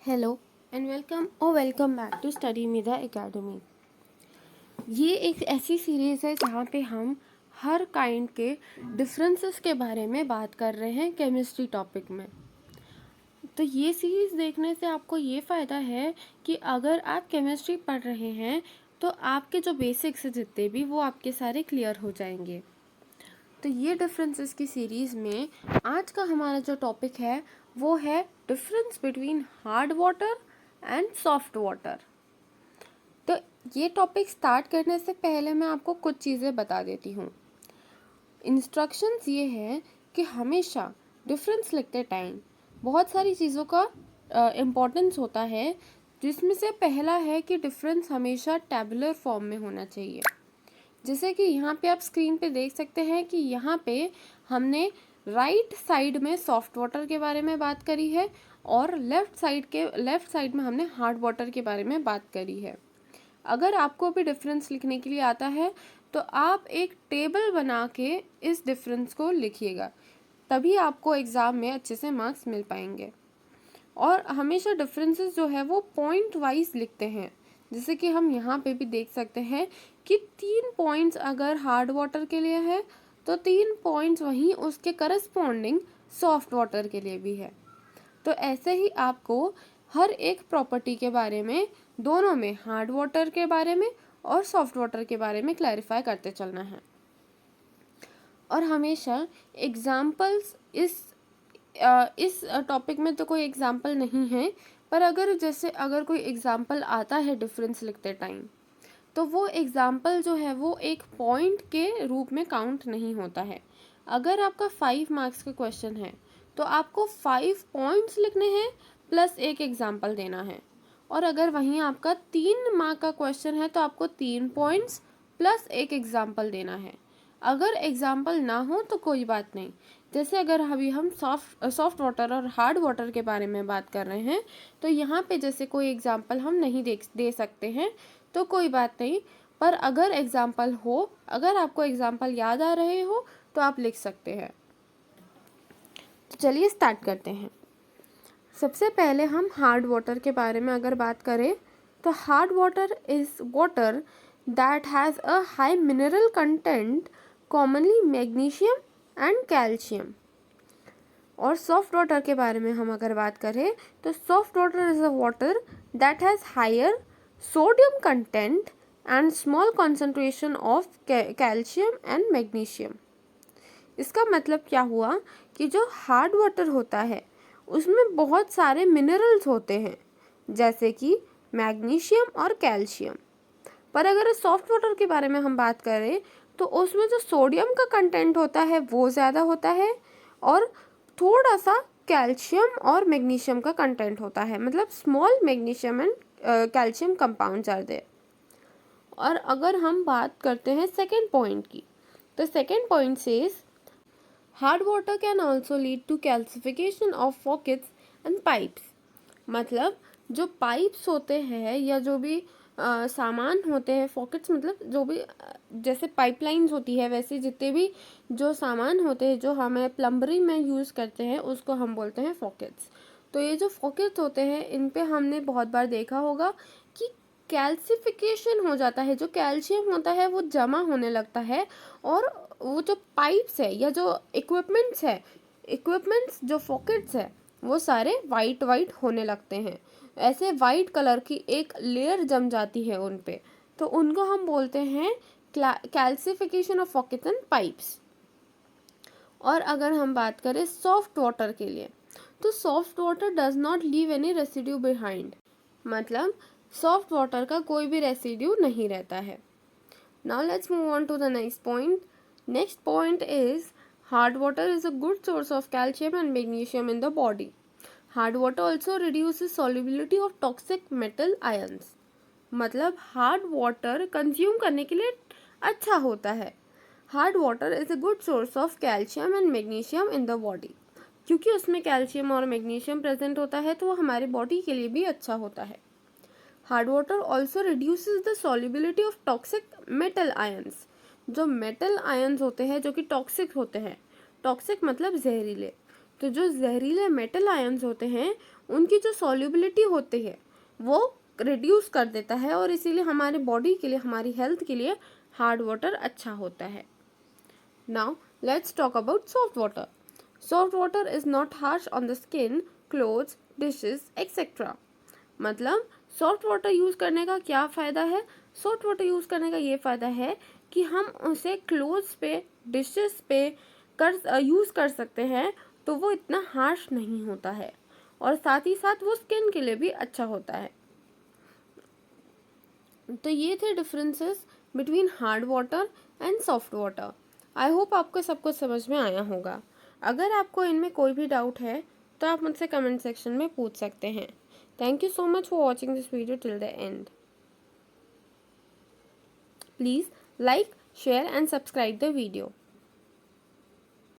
Hello and welcome back to study Mida academy. ये एक ऐसी सीरीज़ है जहाँ पे हम हर काइंड के डिफरेंसेस के बारे में बात कर रहे हैं केमिस्ट्री टॉपिक में। तो ये सीरीज़ देखने से आपको ये फ़ायदा है कि अगर आप केमिस्ट्री पढ़ रहे हैं तो आपके जो बेसिक्स हैं जितने भी वो आपके सारे क्लियर हो जाएंगे। तो ये डिफरेंसेस की सीरीज़ में आज का हमारा जो टॉपिक है वो है difference between hard water and soft water. तो ये टॉपिक स्टार्ट करने से पहले मैं आपको कुछ चीज़ें बता देती हूँ। इंस्ट्रक्शंस ये है कि हमेशा डिफरेंस लिखते टाइम बहुत सारी चीज़ों का इम्पोर्टेंस होता है, जिसमें से पहला है कि डिफरेंस हमेशा टैबुलर फॉर्म में होना चाहिए। जैसे कि यहाँ पे आप स्क्रीन पे देख सकते हैं कि यहाँ पे हमने राइट साइड में सॉफ्ट वाटर के बारे में बात करी है और लेफ़्ट साइड में हमने हार्ड वाटर के बारे में बात करी है। अगर आपको भी डिफरेंस लिखने के लिए आता है तो आप एक टेबल बना के इस डिफरेंस को लिखिएगा, तभी आपको एग्ज़ाम में अच्छे से मार्क्स मिल पाएंगे। और हमेशा डिफरेंसेस जो है वो पॉइंट वाइज लिखते हैं। जैसे कि हम यहाँ पे भी देख सकते हैं कि 3 पॉइंट्स अगर हार्ड वाटर के लिए है तो 3 पॉइंट्स वहीं उसके करस्पॉन्डिंग सॉफ्ट वाटर के लिए भी है। तो ऐसे ही आपको हर एक प्रॉपर्टी के बारे में, दोनों में, हार्ड वाटर के बारे में और सॉफ्ट वाटर के बारे में क्लैरिफाई करते चलना है। और हमेशा एग्जाम्पल्स इस टॉपिक में तो कोई एग्जाम्पल नहीं है, पर अगर कोई एग्जाम्पल आता है डिफरेंस लिखते टाइम तो वो एग्जाम्पल जो है वो एक पॉइंट के रूप में काउंट नहीं होता है। अगर आपका 5 मार्क्स का क्वेश्चन है तो आपको 5 पॉइंट्स लिखने हैं प्लस एक एग्जाम्पल देना है। और अगर वहीं आपका 3 मार्क का क्वेश्चन है तो आपको 3 पॉइंट्स प्लस एक एग्जाम्पल देना है। अगर एग्जाम्पल ना हो तो कोई बात नहीं। जैसे अगर अभी हम सॉफ्ट वाटर और हार्ड वाटर के बारे में बात कर रहे हैं तो यहाँ पे जैसे कोई एग्जाम्पल हम नहीं दे सकते हैं तो कोई बात नहीं, पर अगर आपको एग्जाम्पल याद आ रहे हो तो आप लिख सकते हैं। तो चलिए स्टार्ट करते हैं। सबसे पहले हम हार्ड वाटर के बारे में अगर बात करें तो hard water is water that has a high mineral content, commonly magnesium and calcium. और सॉफ्ट वाटर के बारे में हम अगर बात करें तो soft water is a water that has higher sodium content and small concentration of calcium and magnesium. इसका मतलब क्या हुआ कि जो हार्ड वाटर होता है उसमें बहुत सारे मिनरल्स होते हैं, जैसे कि मैग्नीशियम और कैल्शियम। पर अगर सॉफ्ट वाटर के बारे में हम बात करें तो उसमें जो सोडियम का कंटेंट होता है वो ज़्यादा होता है और थोड़ा सा कैल्शियम और मैग्नीशियम का कंटेंट होता है, मतलब small magnesium and calcium compounds are there. और अगर हम बात करते हैं सेकेंड पॉइंट की, तो second point says hard water can also lead to calcification of pockets and pipes. मतलब जो पाइप्स होते हैं या जो भी सामान होते हैं, पॉकेट्स मतलब जो भी जैसे पाइपलाइंस होती है वैसे जितने भी जो सामान होते हैं जो हमें प्लम्बरी में यूज़ करते हैं उसको हम बोलते हैं पॉकेट्स। तो ये जो पॉकेट्स होते हैं इन पे हमने बहुत बार देखा होगा कि कैल्सिफिकेशन हो जाता है, जो कैल्शियम होता है वो जमा होने लगता है और वो जो पाइप्स है या जो इक्विपमेंट्स जो पॉकेट्स है वो सारे वाइट होने लगते हैं। ऐसे वाइट कलर की एक लेयर जम जाती है उन पे, तो उनको हम बोलते हैं calcification of pockets and pipes. और अगर हम बात करें सॉफ्ट वाटर के लिए तो soft water does not leave any residue behind. मतलब सॉफ्ट वाटर का कोई भी रेसिड्यू नहीं रहता है। Now let's move on to the next point. Next point is hard water is a good source of calcium and magnesium in the body. Hard water also reduces solubility of toxic metal ions. मतलब hard water consume करने के लिए अच्छा होता है। Hard water is a good source of calcium and magnesium in the body. क्योंकि उसमें calcium और मैग्नीशियम प्रेजेंट होता है तो वो हमारे बॉडी के लिए भी अच्छा होता है। Hard water also reduces the solubility of toxic metal ions. जो मेटल आयंस होते हैं जो कि टॉक्सिक होते हैं, टॉक्सिक मतलब जहरीले, तो जो जहरीले मेटल आयंस होते हैं उनकी जो सॉल्युबिलिटी होती है वो रिड्यूस कर देता है, और इसीलिए हमारे बॉडी के लिए, हमारी हेल्थ के लिए हार्ड वाटर अच्छा होता है। Now let's talk about soft water. Soft water is not harsh on the skin, clothes, dishes etcetera. मतलब सॉफ्ट वाटर यूज़ करने का क्या फ़ायदा है? सॉफ्ट वाटर यूज़ करने का ये फ़ायदा है कि हम उसे क्लोथ्स पे, डिशेस पे यूज़ कर सकते हैं, तो वो इतना हार्श नहीं होता है, और साथ ही साथ वो स्किन के लिए भी अच्छा होता है। तो ये थे differences between hard water and soft water. I hope आपको सब कुछ समझ में आया होगा। अगर आपको इनमें कोई भी डाउट है तो आप मुझसे कमेंट सेक्शन में पूछ सकते हैं। Thank you so much for watching this video till the end. Please like, share and subscribe the video.